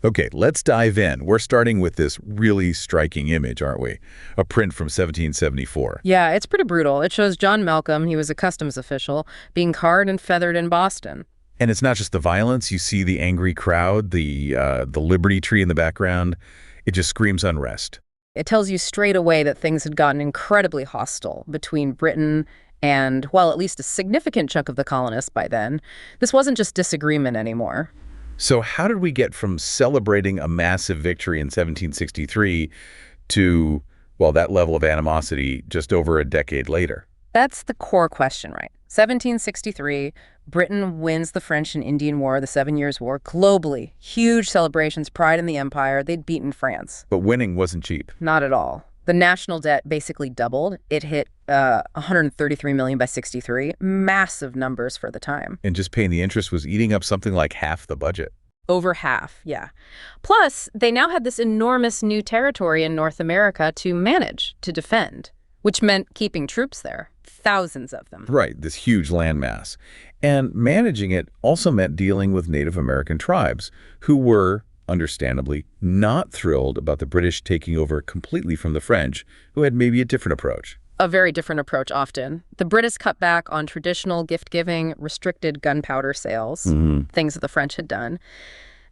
Okay, let's dive in. We're starting with this really striking image, aren't we? A print from 1774. Yeah, it's pretty brutal. It shows John Malcolm, he was a customs official, being carred and feathered in Boston. And it's not just the violence. You see the angry crowd, the Liberty Tree in the background. It just screams unrest. It tells you straight away that things had gotten incredibly hostile between Britain and, well, at least a significant chunk of the colonists by then. This wasn't just disagreement anymore. So how did we get from celebrating a massive victory in 1763 to, well, that level of animosity just over a decade later? That's the core question, right? 1763, Britain wins the French and Indian War, the 7 Years' War, globally. Huge celebrations, pride in the empire. They'd beaten France. But winning wasn't cheap. Not at all. The national debt basically doubled. It hit 133 million by 63. Massive numbers for the time. And just paying the interest was eating up something like half the budget. Over half, yeah. Plus, they now had this enormous new territory in North America to manage, to defend, which meant keeping troops there. Thousands of them. Right, this huge landmass. And managing it also meant dealing with Native American tribes who were, understandably, not thrilled about the British taking over completely from the French, who had maybe a different approach. A very different approach often. The British cut back on traditional gift-giving, restricted gunpowder sales, things that the French had done.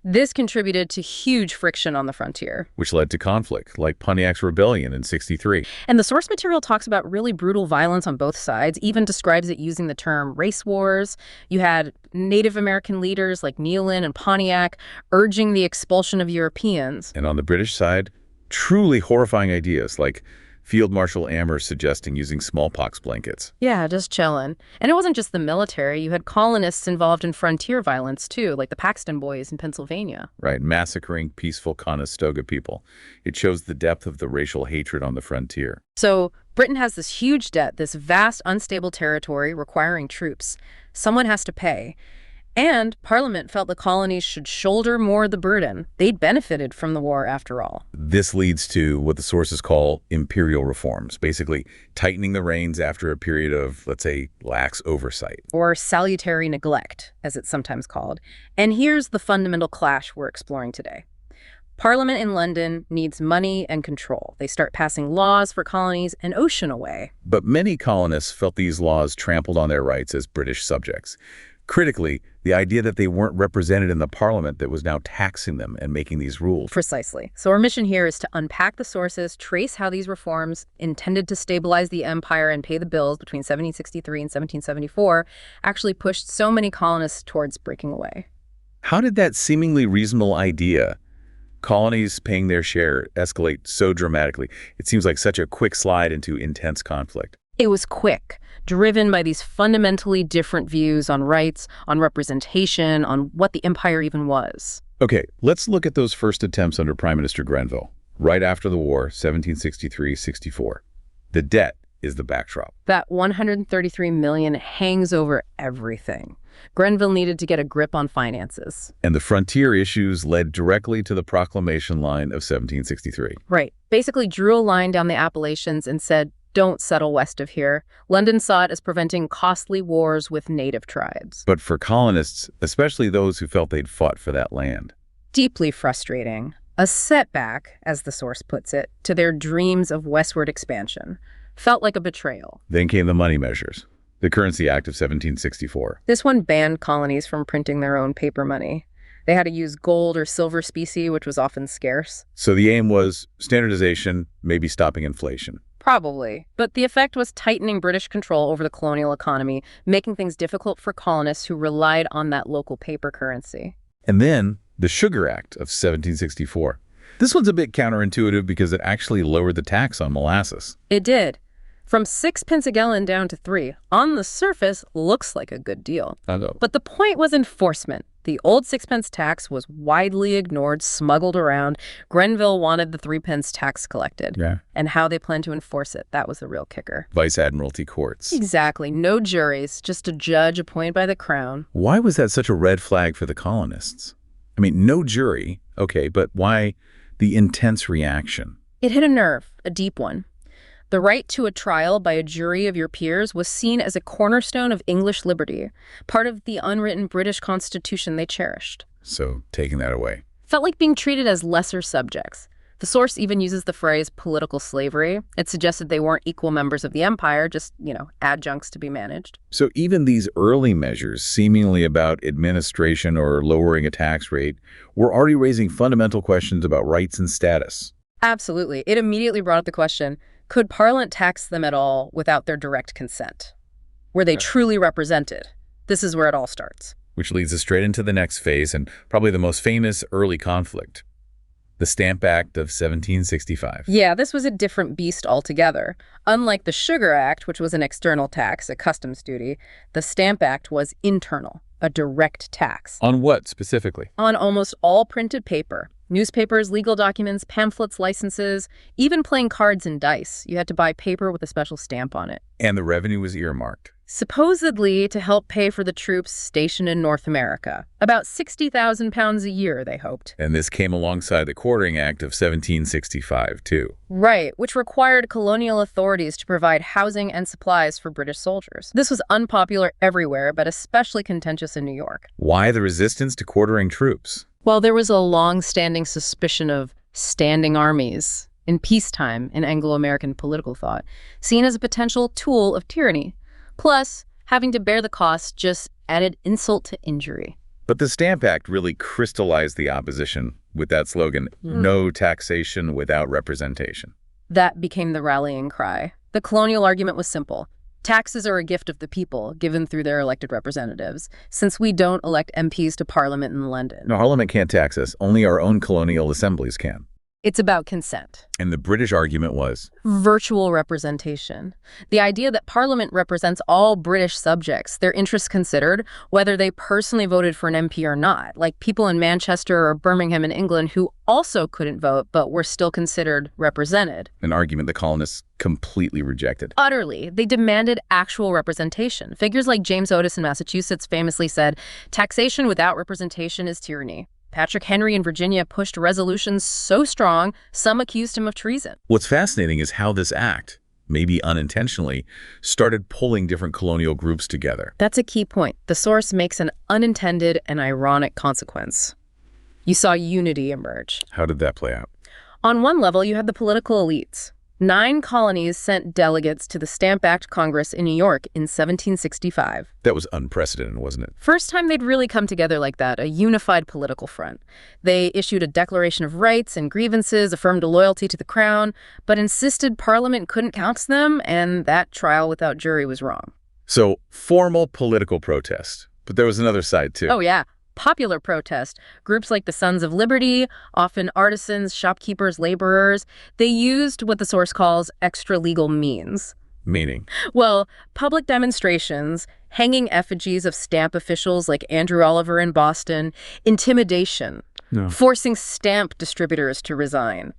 This contributed to huge friction on the frontier. Which led to conflict, like Pontiac's Rebellion in '63. And the source material talks about really brutal violence on both sides, even describes it using the term race wars. You had Native American leaders like Neyland and Pontiac urging the expulsion of Europeans. And on the British side, truly horrifying ideas like Field Marshal Amherst suggesting using smallpox blankets. Yeah, just chilling. And it wasn't just the military. You had colonists involved in frontier violence, too, like the Paxton Boys in Pennsylvania. Right, massacring peaceful Conestoga people. It shows the depth of the racial hatred on the frontier. So Britain has this huge debt, this vast, unstable territory requiring troops. Someone has to pay. And Parliament felt the colonies should shoulder more of the burden. They'd benefited from the war, after all. This leads to what the sources call imperial reforms, basically tightening the reins after a period of, let's say, lax oversight. Or salutary neglect, as it's sometimes called. And here's the fundamental clash we're exploring today. Parliament in London needs money and control. They start passing laws for colonies an ocean away. But many colonists felt these laws trampled on their rights as British subjects. Critically, the idea that they weren't represented in the parliament that was now taxing them and making these rules. Precisely. So our mission here is to unpack the sources, trace how these reforms, intended to stabilize the empire and pay the bills between 1763 and 1774, actually pushed so many colonists towards breaking away. How did that seemingly reasonable idea, colonies paying their share, escalate so dramatically? It seems like such a quick slide into intense conflict. It was quick, driven by these fundamentally different views on rights, on representation, on what the empire even was. Okay, let's look at those first attempts under Prime Minister Grenville, right after the war, 1763-64. The debt is the backdrop. That $133 million hangs over everything. Grenville needed to get a grip on finances. And the frontier issues led directly to the proclamation line of 1763. Right. Basically drew a line down the Appalachians and said, don't settle west of here. London saw it as preventing costly wars with native tribes. But for colonists, especially those who felt they'd fought for that land. Deeply frustrating. A setback, as the source puts it, to their dreams of westward expansion. Felt like a betrayal. Then came the money measures, the Currency Act of 1764. This one banned colonies from printing their own paper money. They had to use gold or silver specie, which was often scarce. So the aim was standardization, maybe stopping inflation. Probably. But the effect was tightening British control over the colonial economy, making things difficult for colonists who relied on that local paper currency. And then the Sugar Act of 1764. This one's a bit counterintuitive because it actually lowered the tax on molasses. It did. From 6 pence a gallon down to 3. On the surface, looks like a good deal. But the point was enforcement. The old 6-pence tax was widely ignored, smuggled around. Grenville wanted the 3-pence tax collected. Yeah. And how they planned to enforce it, that was the real kicker. Vice Admiralty courts. Exactly. No juries, just a judge appointed by the crown. Why was that such a red flag for the colonists? I mean, no jury, okay, but why the intense reaction? It hit a nerve, a deep one. The right to a trial by a jury of your peers was seen as a cornerstone of English liberty, part of the unwritten British Constitution they cherished. So taking that away. felt like being treated as lesser subjects. The source even uses the phrase political slavery. It suggested they weren't equal members of the empire, just, adjuncts to be managed. So even these early measures, seemingly about administration or lowering a tax rate, were already raising fundamental questions about rights and status. Absolutely. It immediately brought up the question, could Parliament tax them at all without their direct consent? Were they truly represented? This is where it all starts. Which leads us straight into the next phase and probably the most famous early conflict. The Stamp Act of 1765. Yeah, this was a different beast altogether. Unlike the Sugar Act, which was an external tax, a customs duty, the Stamp Act was internal, a direct tax. On what specifically? On almost all printed paper. Newspapers, legal documents, pamphlets, licenses, even playing cards and dice. You had to buy paper with a special stamp on it. And the revenue was earmarked. Supposedly to help pay for the troops stationed in North America. About 60,000 pounds a year, they hoped. And this came alongside the Quartering Act of 1765, too. Right, which required colonial authorities to provide housing and supplies for British soldiers. This was unpopular everywhere, but especially contentious in New York. Why the resistance to quartering troops? Well, there was a long-standing suspicion of standing armies in peacetime in Anglo-American political thought, seen as a potential tool of tyranny. Plus, having to bear the cost just added insult to injury. But the Stamp Act really crystallized the opposition with that slogan, no taxation without representation. That became the rallying cry. The colonial argument was simple. Taxes are a gift of the people, given through their elected representatives, since we don't elect MPs to Parliament in London. No, Parliament can't tax us. Only our own colonial assemblies can. It's about consent. And the British argument was? Virtual representation. The idea that Parliament represents all British subjects, their interests considered, whether they personally voted for an MP or not, like people in Manchester or Birmingham in England who also couldn't vote but were still considered represented. An argument the colonists completely rejected. Utterly. They demanded actual representation. Figures like James Otis in Massachusetts famously said, taxation without representation is tyranny. Patrick Henry in Virginia pushed resolutions so strong, some accused him of treason. What's fascinating is how this act, maybe unintentionally, started pulling different colonial groups together. That's a key point. The source makes an unintended and ironic consequence. You saw unity emerge. How did that play out? On one level, you had the political elites. 9 colonies sent delegates to the Stamp Act Congress in New York in 1765. That was unprecedented, wasn't it? First time they'd really come together like that, a unified political front. They issued a Declaration of Rights and grievances, affirmed a loyalty to the crown, but insisted Parliament couldn't count them, and that trial without jury was wrong. So, formal political protest. But there was another side, too. Oh, yeah. Popular protest. Groups like the Sons of Liberty, often artisans, shopkeepers, laborers, they used what the source calls extra-legal means. Meaning? Well, public demonstrations, hanging effigies of stamp officials like Andrew Oliver in Boston, intimidation, forcing stamp distributors to resign.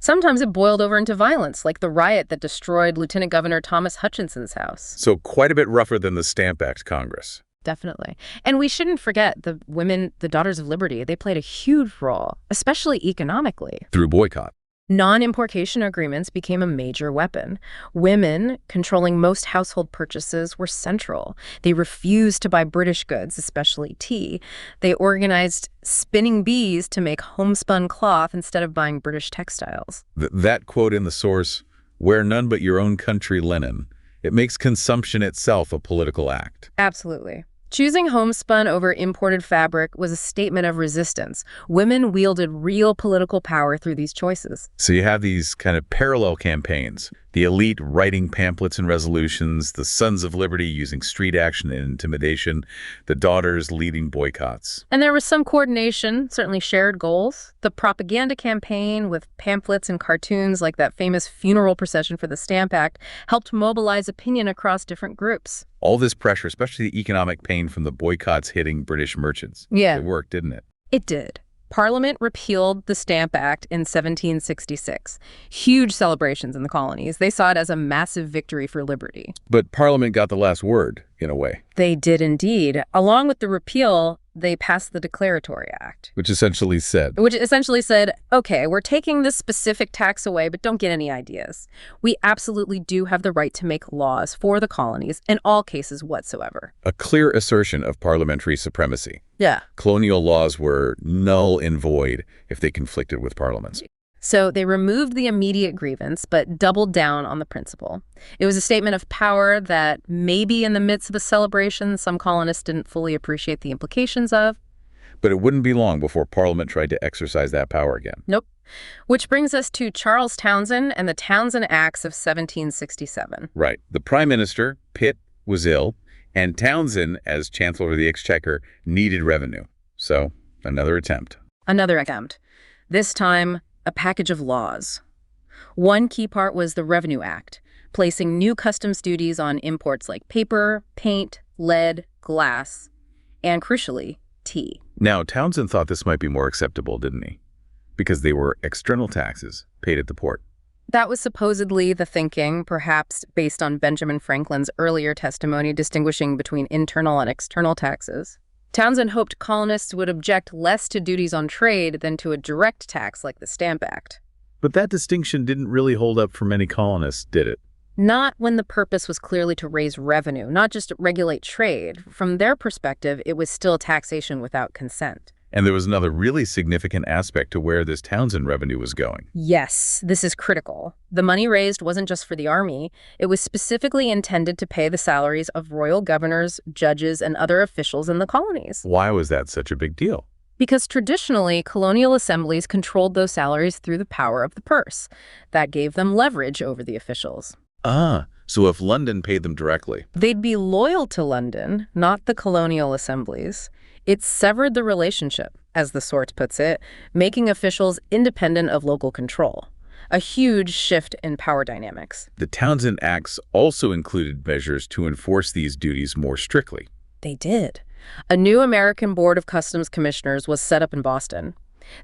Sometimes it boiled over into violence, like the riot that destroyed Lieutenant Governor Thomas Hutchinson's house. So quite a bit rougher than the Stamp Act Congress. Definitely. And we shouldn't forget the women, the Daughters of Liberty, they played a huge role, especially economically. Through boycott. Non-importation agreements became a major weapon. Women, controlling most household purchases, were central. They refused to buy British goods, especially tea. They organized spinning bees to make homespun cloth instead of buying British textiles. That quote in the source, "Wear none but your own country linen," it makes consumption itself a political act. Absolutely. Choosing homespun over imported fabric was a statement of resistance. Women wielded real political power through these choices. So you have these kind of parallel campaigns. The elite writing pamphlets and resolutions, the Sons of Liberty using street action and intimidation, the Daughters leading boycotts. And there was some coordination, certainly shared goals. The propaganda campaign with pamphlets and cartoons like that famous funeral procession for the Stamp Act helped mobilize opinion across different groups. All this pressure, especially the economic pain from the boycotts hitting British merchants. Yeah. It worked, didn't it? It did. Parliament repealed the Stamp Act in 1766. Huge celebrations in the colonies. They saw it as a massive victory for liberty. But Parliament got the last word, in a way. They did indeed. Along with the repeal, they passed the Declaratory Act. Which essentially said, okay, we're taking this specific tax away, but don't get any ideas. We absolutely do have the right to make laws for the colonies in all cases whatsoever. a clear assertion of parliamentary supremacy. Yeah. Colonial laws were null and void if they conflicted with parliaments. So they removed the immediate grievance, but doubled down on the principle. It was a statement of power that maybe in the midst of a celebration, some colonists didn't fully appreciate the implications of. But it wouldn't be long before Parliament tried to exercise that power again. Nope. Which brings us to Charles Townshend and the Townshend Acts of 1767. Right. The Prime Minister, Pitt, was ill, and Townshend, as Chancellor of the Exchequer, needed revenue. So, another attempt. This time, a package of laws. One key part was the Revenue Act, placing new customs duties on imports like paper, paint, lead, glass, and crucially, tea. Now, Townshend thought this might be more acceptable, didn't he? Because they were external taxes paid at the port. That was supposedly the thinking, perhaps based on Benjamin Franklin's earlier testimony distinguishing between internal and external taxes. Townshend hoped colonists would object less to duties on trade than to a direct tax like the Stamp Act. But that distinction didn't really hold up for many colonists, did it? Not when the purpose was clearly to raise revenue, not just regulate trade. From their perspective, it was still taxation without consent. And there was another really significant aspect to where this Townshend revenue was going. Yes, this is critical. The money raised wasn't just for the army. It was specifically intended to pay the salaries of royal governors, judges, and other officials in the colonies. Why was that such a big deal? Because traditionally, colonial assemblies controlled those salaries through the power of the purse. That gave them leverage over the officials. So if London paid them directly, they'd be loyal to London, not the colonial assemblies. It severed the relationship, as the source puts it, making officials independent of local control. A huge shift in power dynamics. the Townshend Acts also included measures to enforce these duties more strictly. They did. A new American Board of Customs Commissioners was set up in Boston.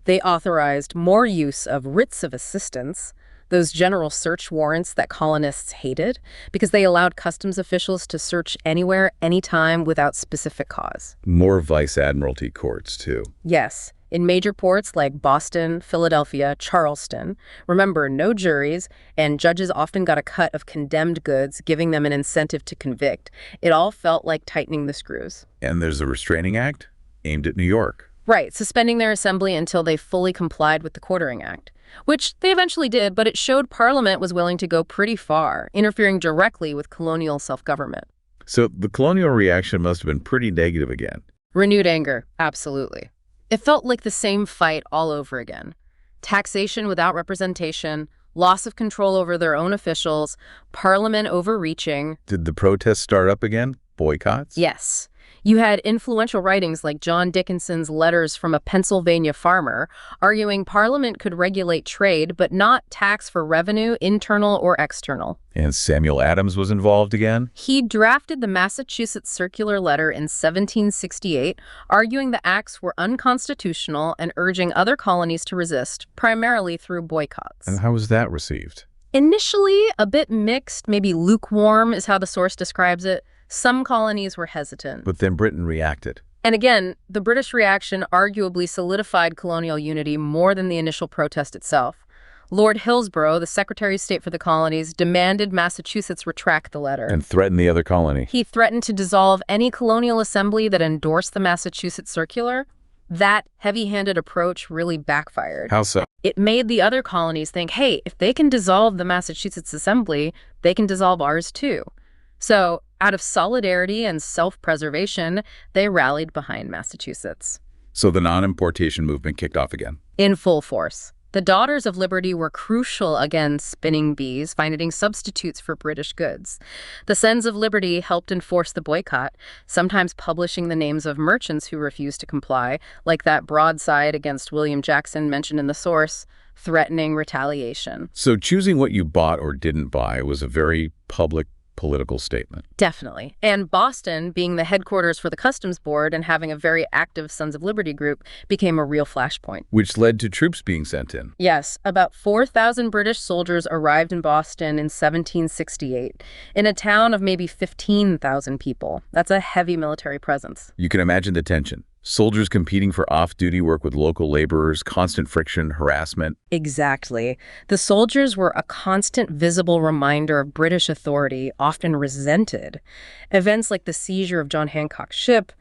They authorized more use of writs of assistance, those general search warrants that colonists hated, because they allowed customs officials to search anywhere, anytime, without specific cause. More vice admiralty courts, too. Yes, in major ports like Boston, Philadelphia, Charleston. Remember, no juries, and judges often got a cut of condemned goods, giving them an incentive to convict. It all felt like tightening the screws. And there's a restraining act aimed at New York. Right, suspending their assembly until they fully complied with the Quartering Act. Which they eventually did, but it showed Parliament was willing to go pretty far, interfering directly with colonial self-government. So the colonial reaction must have been pretty negative again. Renewed anger, absolutely. It felt like the same fight all over again. Taxation without representation, loss of control over their own officials, Parliament overreaching. Did the protests start up again? Boycotts? Yes. You had influential writings like John Dickinson's Letters from a Pennsylvania Farmer, arguing Parliament could regulate trade but not tax for revenue, internal or external. And Samuel Adams was involved again? He drafted the Massachusetts Circular Letter in 1768, arguing the acts were unconstitutional and urging other colonies to resist, primarily through boycotts. And how was that received? Initially, a bit mixed, maybe lukewarm is how the source describes it. Some colonies were hesitant. But then Britain reacted. And again, the British reaction arguably solidified colonial unity more than the initial protest itself. Lord Hillsborough, the Secretary of State for the Colonies, demanded Massachusetts retract the letter. And threatened the other colony. He threatened to dissolve any colonial assembly that endorsed the Massachusetts Circular. That heavy-handed approach really backfired. How so? It made the other colonies think, hey, if they can dissolve the Massachusetts Assembly, they can dissolve ours too. So, out of solidarity and self-preservation, they rallied behind Massachusetts. So the non-importation movement kicked off again. In full force. The Daughters of Liberty were crucial against spinning bees, finding substitutes for British goods. The Sons of Liberty helped enforce the boycott, sometimes publishing the names of merchants who refused to comply, like that broadside against William Jackson mentioned in the source, threatening retaliation. So choosing what you bought or didn't buy was a very public political statement. Definitely. And Boston, being the headquarters for the Customs Board and having a very active Sons of Liberty group, became a real flashpoint. Which led to troops being sent in. Yes, about 4,000 British soldiers arrived in Boston in 1768, in a town of maybe 15,000 people. That's a heavy military presence. You can imagine the tension. Soldiers competing for off-duty work with local laborers, constant friction, harassment. Exactly. The soldiers were a constant visible reminder of British authority, often resented. Events like the seizure of John Hancock's ship,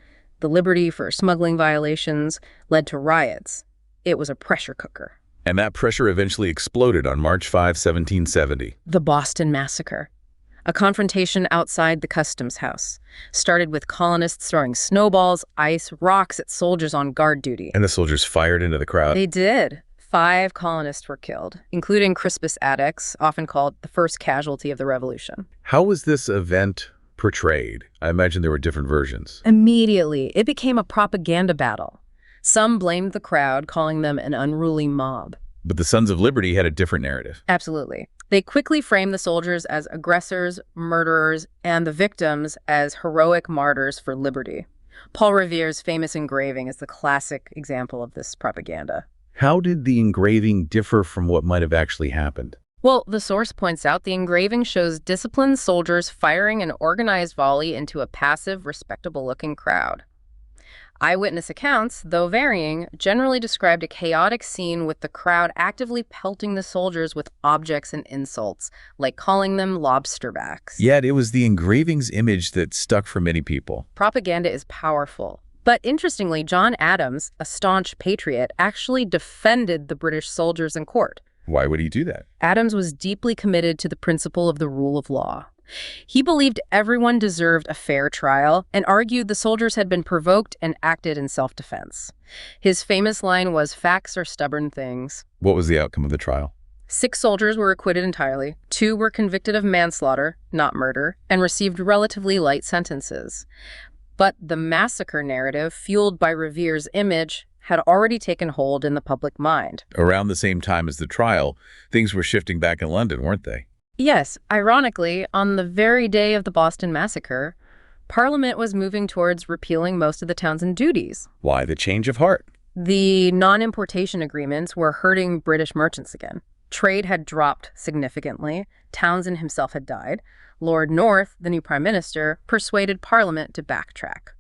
the Liberty for smuggling violations, led to riots. It was a pressure cooker. And that pressure eventually exploded on March 5, 1770. The Boston Massacre. A confrontation outside the customs house started with colonists throwing snowballs, ice, rocks at soldiers on guard duty. And the soldiers fired into the crowd. They did. 5 colonists were killed, including Crispus Attucks, often called the first casualty of the Revolution. How was this event portrayed? I imagine there were different versions. Immediately, it became a propaganda battle. Some blamed the crowd, calling them an unruly mob. But the Sons of Liberty had a different narrative. Absolutely. They quickly framed the soldiers as aggressors, murderers, and the victims as heroic martyrs for liberty. Paul Revere's famous engraving is the classic example of this propaganda. How did the engraving differ from what might have actually happened? Well, the source points out the engraving shows disciplined soldiers firing an organized volley into a passive, respectable-looking crowd. Eyewitness accounts, though varying, generally described a chaotic scene with the crowd actively pelting the soldiers with objects and insults, like calling them lobsterbacks. Yet it was the engraving's image that stuck for many people. Propaganda is powerful. But interestingly, John Adams, a staunch patriot, actually defended the British soldiers in court. Why would he do that? Adams was deeply committed to the principle of the rule of law. He believed everyone deserved a fair trial and argued the soldiers had been provoked and acted in self-defense. His famous line was, "Facts are stubborn things." What was the outcome of the trial? 6 soldiers were acquitted entirely. 2 were convicted of manslaughter, not murder, and received relatively light sentences. But the massacre narrative, fueled by Revere's image, had already taken hold in the public mind. Around the same time as the trial, things were shifting back in London, weren't they? Yes, ironically, on the very day of the Boston Massacre, Parliament was moving towards repealing most of the Townshend duties. Why the change of heart? The non-importation agreements were hurting British merchants again. Trade had dropped significantly. Townshend himself had died. Lord North, the new prime minister, persuaded Parliament to backtrack.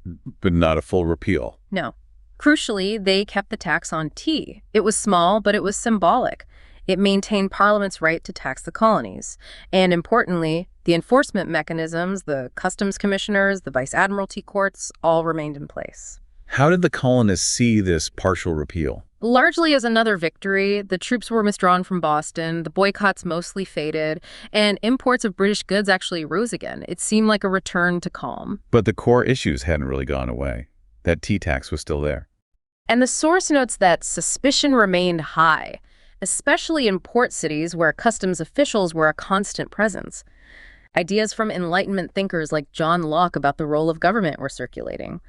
But not a full repeal. No. Crucially, they kept the tax on tea. It was small, but it was symbolic. It maintained Parliament's right to tax the colonies. And importantly, the enforcement mechanisms, the customs commissioners, the vice admiralty courts, all remained in place. How did the colonists see this partial repeal? Largely as another victory. The troops were withdrawn from Boston, the boycotts mostly faded, and imports of British goods actually rose again. It seemed like a return to calm. But the core issues hadn't really gone away. That tea tax was still there. And the source notes that suspicion remained high, especially in port cities where customs officials were a constant presence. Ideas from Enlightenment thinkers like John Locke about the role of government were circulating.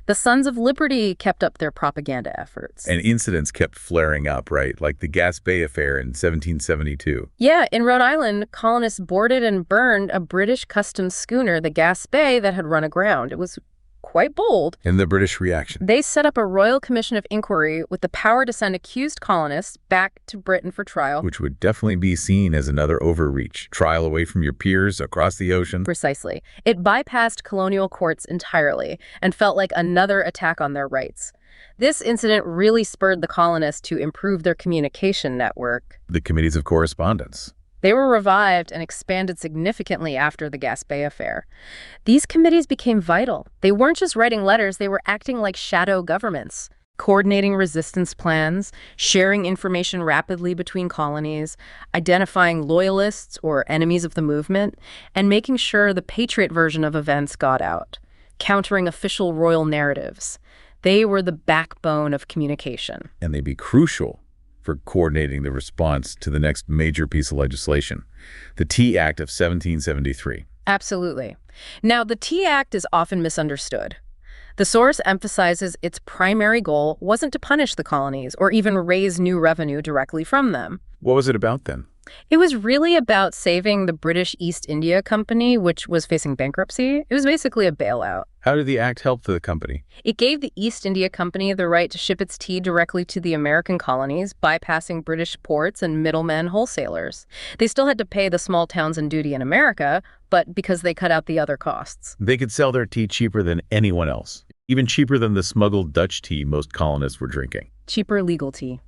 The Sons of Liberty kept up their propaganda efforts. And incidents kept flaring up, right? Like the Gaspé affair in 1772. Yeah, in Rhode Island, colonists boarded and burned a British customs schooner, the Gaspé, that had run aground. It was quite bold. And the British reaction? They set up a royal commission of inquiry with the power to send accused colonists back to Britain for trial. Which would definitely be seen as another overreach. Trial away from your peers across the ocean. Precisely. It bypassed colonial courts entirely and felt like another attack on their rights. This incident really spurred the colonists to improve their communication network. The committees of correspondence. They were revived and expanded significantly after the Gaspé affair. These committees became vital. They weren't just writing letters, they were acting like shadow governments, coordinating resistance plans, sharing information rapidly between colonies, identifying loyalists or enemies of the movement, and making sure the patriot version of events got out, countering official royal narratives. They were the backbone of communication. And they'd be crucial for coordinating the response to the next major piece of legislation, the Tea Act of 1773. Absolutely. Now, the Tea Act is often misunderstood. The source emphasizes its primary goal wasn't to punish the colonies or even raise new revenue directly from them. What was it about then? It was really about saving the British East India Company, which was facing bankruptcy. It was basically a bailout. How did the act help the company? It gave the East India Company the right to ship its tea directly to the American colonies, bypassing British ports and middlemen wholesalers. They still had to pay the small Townshend duty in America, but because they cut out the other costs. They could sell their tea cheaper than anyone else, Even cheaper than the smuggled Dutch tea most colonists were drinking. Cheaper legal tea.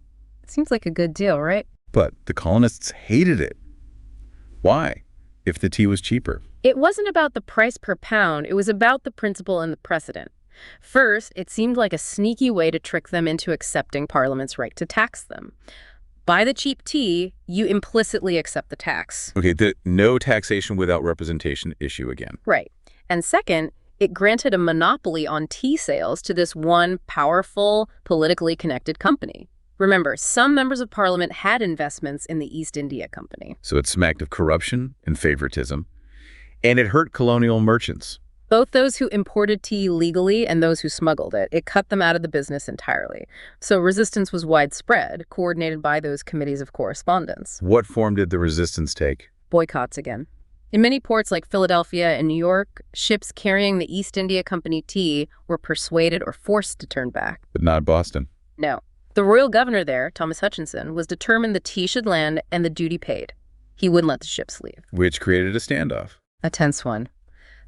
Seems like a good deal, right? But the colonists hated it. Why, if the tea was cheaper? It wasn't about the price per pound, it was about the principle and the precedent. First, it seemed like a sneaky way to trick them into accepting Parliament's right to tax them. Buy the cheap tea, you implicitly accept the tax. Okay, the no taxation without representation issue again. Right. And second, it granted a monopoly on tea sales to this one powerful, politically connected company. Remember, some members of Parliament had investments in the East India Company. So it smacked of corruption and favoritism. And it hurt colonial merchants. Both those who imported tea legally and those who smuggled it. It cut them out of the business entirely. So resistance was widespread, coordinated by those committees of correspondence. What form did the resistance take? Boycotts again. In many ports like Philadelphia and New York, ships carrying the East India Company tea were persuaded or forced to turn back. But not Boston. No. The royal governor there, Thomas Hutchinson, was determined the tea should land and the duty paid. He wouldn't let the ships leave. Which created a standoff. A tense one.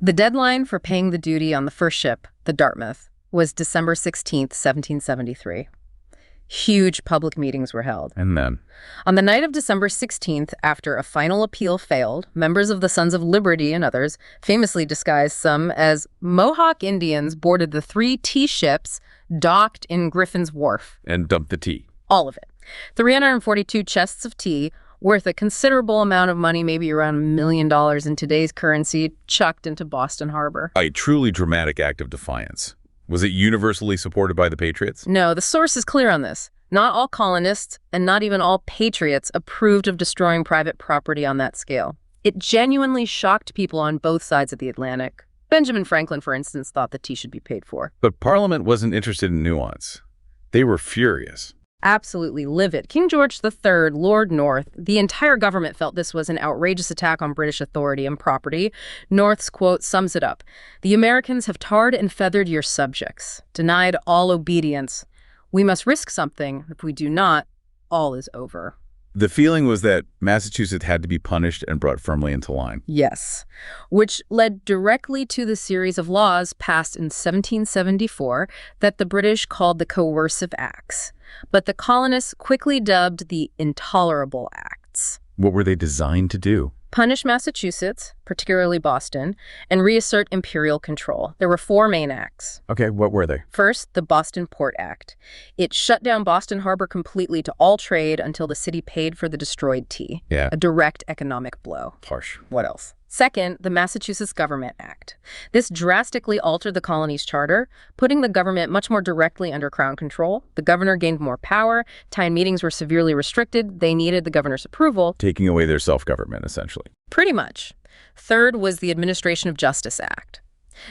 The deadline for paying the duty on the first ship, the Dartmouth, was December 16th, 1773. Huge public meetings were held. And then? On the night of December 16th, after a final appeal failed, members of the Sons of Liberty and others, famously disguised some as Mohawk Indians, boarded the 3 tea ships docked in Griffin's Wharf. And dumped the tea. All of it. 342 chests of tea, worth a considerable amount of money, maybe around $1 million in today's currency, chucked into Boston Harbor. A truly dramatic act of defiance. Was it universally supported by the Patriots? No, the source is clear on this. Not all colonists, and not even all patriots, approved of destroying private property on that scale. It genuinely shocked people on both sides of the Atlantic. Benjamin Franklin, for instance, thought the tea should be paid for. But Parliament wasn't interested in nuance. They were furious. Absolutely livid. King George III, Lord North, the entire government felt this was an outrageous attack on British authority and property. North's quote sums it up. "The Americans have tarred and feathered your subjects, denied all obedience. We must risk something. If we do not, all is over." The feeling was that Massachusetts had to be punished and brought firmly into line. Yes, which led directly to the series of laws passed in 1774 that the British called the Coercive Acts, but the colonists quickly dubbed the Intolerable Acts. What were they designed to do? Punish Massachusetts, particularly Boston, and reassert imperial control. There were 4 main acts. Okay, what were they? First, the Boston Port Act. It shut down Boston Harbor completely to all trade until the city paid for the destroyed tea. Yeah. A direct economic blow. Harsh. What else? Second, the Massachusetts Government Act. This drastically altered the colony's charter, putting the government much more directly under Crown control. The governor gained more power. Town meetings were severely restricted. They needed the governor's approval. Taking away their self-government, essentially. Pretty much. Third was the Administration of Justice Act.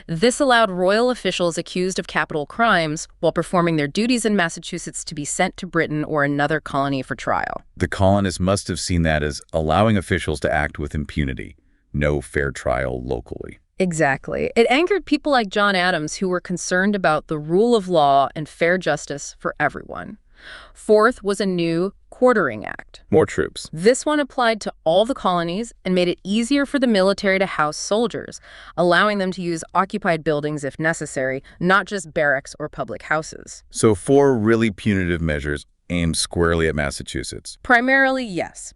This allowed royal officials accused of capital crimes while performing their duties in Massachusetts to be sent to Britain or another colony for trial. The colonists must have seen that as allowing officials to act with impunity. No fair trial locally. Exactly. It angered people like John Adams, who were concerned about the rule of law and fair justice for everyone. Fourth was a new Quartering Act. More troops. This one applied to all the colonies and made it easier for the military to house soldiers, allowing them to use occupied buildings if necessary, not just barracks or public houses. So 4 really punitive measures aimed squarely at Massachusetts. Primarily, yes.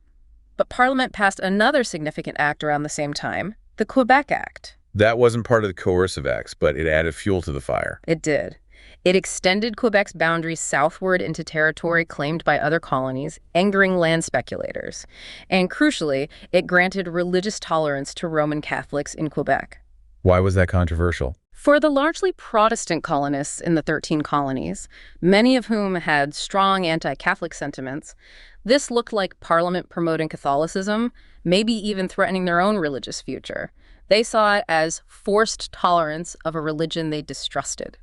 But Parliament passed another significant act around the same time, the Quebec Act. That wasn't part of the coercive acts, but it added fuel to the fire. It did. It extended Quebec's boundaries southward into territory claimed by other colonies, angering land speculators. And crucially, it granted religious tolerance to Roman Catholics in Quebec. Why was that controversial? For the largely Protestant colonists in the 13 colonies, many of whom had strong anti-Catholic sentiments, this looked like Parliament promoting Catholicism, maybe even threatening their own religious future. They saw it as forced tolerance of a religion they distrusted.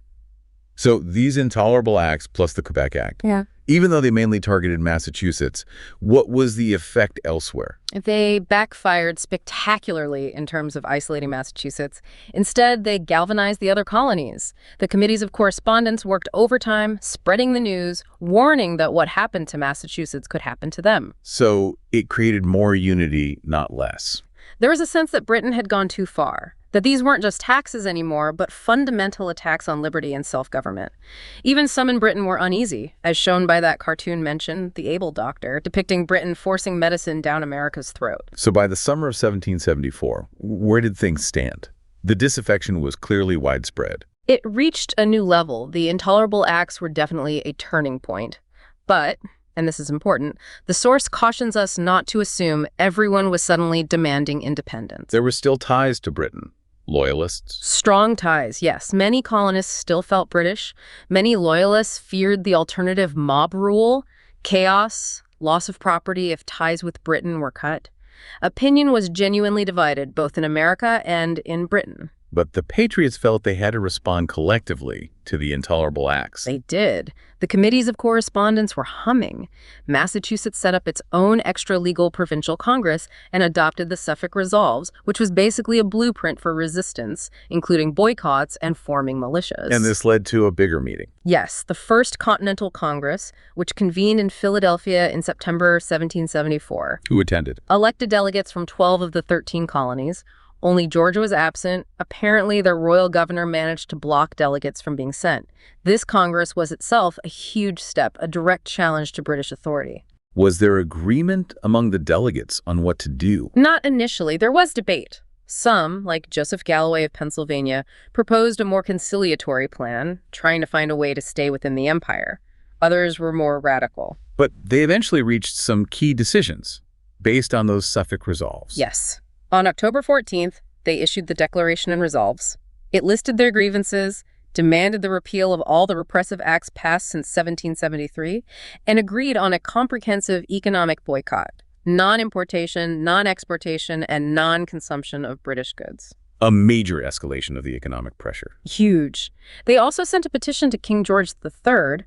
So these intolerable acts plus the Quebec Act, even though they mainly targeted Massachusetts, what was the effect elsewhere? They backfired spectacularly in terms of isolating Massachusetts. Instead, they galvanized the other colonies. The committees of correspondence worked overtime, spreading the news, warning that what happened to Massachusetts could happen to them. So it created more unity, not less. There was a sense that Britain had gone too far, that these weren't just taxes anymore, but fundamental attacks on liberty and self-government. Even some in Britain were uneasy, as shown by that cartoon mentioned, The Able Doctor, depicting Britain forcing medicine down America's throat. So by the summer of 1774, where did things stand? The disaffection was clearly widespread. It reached a new level. The intolerable acts were definitely a turning point. But, and this is important, the source cautions us not to assume everyone was suddenly demanding independence. There were still ties to Britain. Loyalists? Strong ties, yes. Many colonists still felt British. Many loyalists feared the alternative mob rule, chaos, loss of property if ties with Britain were cut. Opinion was genuinely divided, both in America and in Britain. But the Patriots felt they had to respond collectively to the intolerable acts. They did. The committees of correspondence were humming. Massachusetts set up its own extra-legal provincial Congress and adopted the Suffolk Resolves, which was basically a blueprint for resistance, including boycotts and forming militias. And this led to a bigger meeting. Yes, the First Continental Congress, which convened in Philadelphia in September 1774. Who attended? Elected delegates from 12 of the 13 colonies. Only Georgia was absent. Apparently, their royal governor managed to block delegates from being sent. This Congress was itself a huge step, a direct challenge to British authority. Was there agreement among the delegates on what to do? Not initially. There was debate. Some, like Joseph Galloway of Pennsylvania, proposed a more conciliatory plan, trying to find a way to stay within the empire. Others were more radical. But they eventually reached some key decisions based on those Suffolk Resolves. Yes. On October 14th, they issued the Declaration and Resolves. It listed their grievances, demanded the repeal of all the repressive acts passed since 1773, and agreed on a comprehensive economic boycott, non-importation, non-exportation, and non-consumption of British goods. A major escalation of the economic pressure. Huge. They also sent a petition to King George III,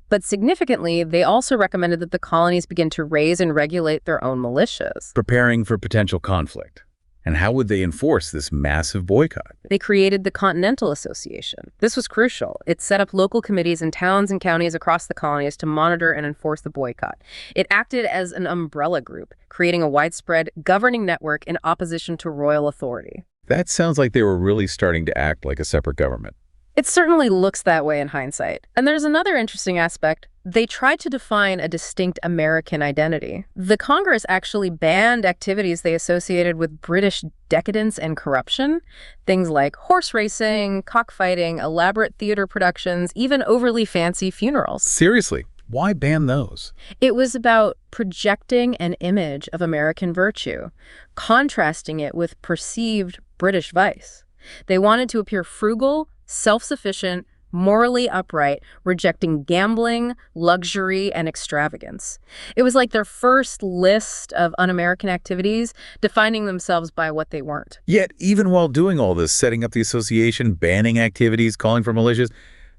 but significantly, they also recommended that the colonies begin to raise and regulate their own militias. Preparing for potential conflict. And how would they enforce this massive boycott? They created the Continental Association. This was crucial. It set up local committees in towns and counties across the colonies to monitor and enforce the boycott. It acted as an umbrella group, creating a widespread governing network in opposition to royal authority. That sounds like they were really starting to act like a separate government. It certainly looks that way in hindsight. And there's another interesting aspect. They tried to define a distinct American identity. The Congress actually banned activities they associated with British decadence and corruption. Things like horse racing, cockfighting, elaborate theater productions, even overly fancy funerals. Seriously, why ban those? It was about projecting an image of American virtue, contrasting it with perceived British vice. They wanted to appear frugal, self-sufficient, morally upright, rejecting gambling, luxury, and extravagance. It was like their first list of un-American activities, defining themselves by what they weren't. Yet, even while doing all this, setting up the association, banning activities, calling for militias,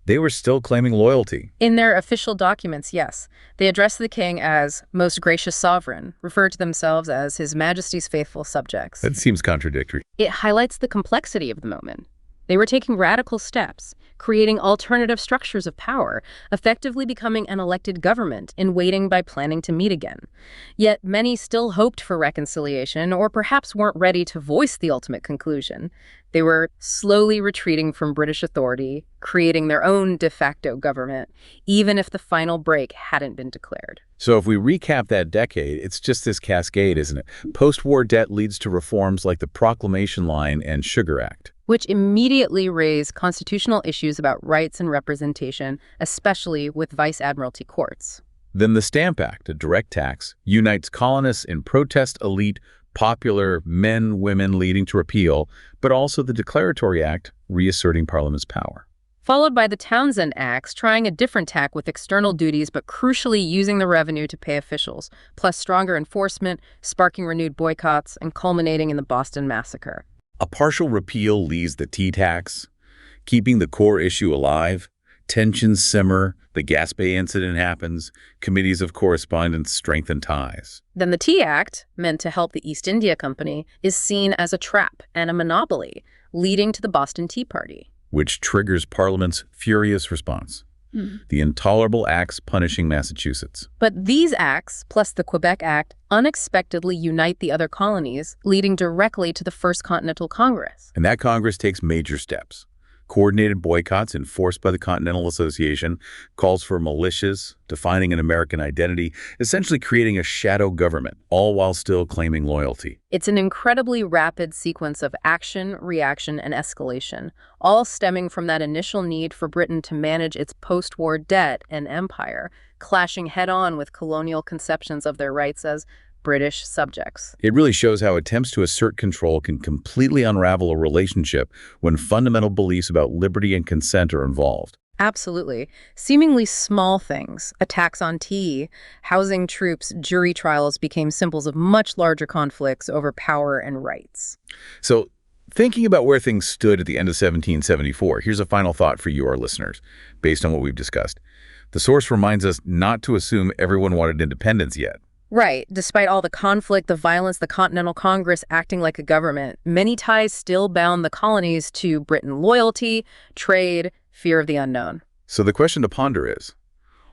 they were still claiming loyalty. In their official documents, yes. They addressed the king as most gracious sovereign, referred to themselves as His Majesty's faithful subjects. That seems contradictory. It highlights the complexity of the moment. They were taking radical steps, creating alternative structures of power, effectively becoming an elected government in waiting by planning to meet again. Yet many still hoped for reconciliation or perhaps weren't ready to voice the ultimate conclusion. They were slowly retreating from British authority, creating their own de facto government, even if the final break hadn't been declared. So if we recap that decade, it's just this cascade, isn't it? Post-war debt leads to reforms like the Proclamation Line and Sugar Act, which immediately raise constitutional issues about rights and representation, especially with vice admiralty courts. Then the Stamp Act, a direct tax, unites colonists in protest elite, popular men, women leading to repeal, but also the Declaratory Act, reasserting Parliament's power. Followed by the Townshend Acts, trying a different tack with external duties, but crucially using the revenue to pay officials, plus stronger enforcement, sparking renewed boycotts, and culminating in the Boston Massacre. A partial repeal leaves the tea tax, keeping the core issue alive. Tensions simmer, the Gaspé incident happens, committees of correspondence strengthen ties. Then the Tea Act, meant to help the East India Company, is seen as a trap and a monopoly, leading to the Boston Tea Party. Which triggers Parliament's furious response. The Intolerable Acts punishing Massachusetts. But these acts, plus the Quebec Act, unexpectedly unite the other colonies, leading directly to the First Continental Congress. And that Congress takes major steps. Coordinated boycotts enforced by the Continental Association, calls for militias, defining an American identity, essentially creating a shadow government, all while still claiming loyalty. It's an incredibly rapid sequence of action, reaction, and escalation, all stemming from that initial need for Britain to manage its post-war debt and empire, clashing head-on with colonial conceptions of their rights as British subjects. It really shows how attempts to assert control can completely unravel a relationship when fundamental beliefs about liberty and consent are involved. Absolutely. Seemingly small things, attacks on tea, housing troops, jury trials became symbols of much larger conflicts over power and rights. So, thinking about where things stood at the end of 1774, here's a final thought for you, our listeners, based on what we've discussed. The source reminds us not to assume everyone wanted independence yet. Right. Despite all the conflict, the violence, the Continental Congress acting like a government, many ties still bound the colonies to Britain: loyalty, trade, fear of the unknown. So the question to ponder is,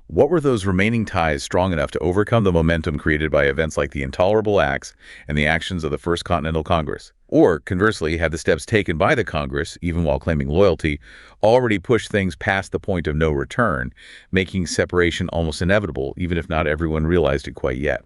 what were those remaining ties strong enough to overcome the momentum created by events like the Intolerable Acts and the actions of the First Continental Congress? Or, conversely, had the steps taken by the Congress, even while claiming loyalty, already pushed things past the point of no return, making separation almost inevitable, even if not everyone realized it quite yet?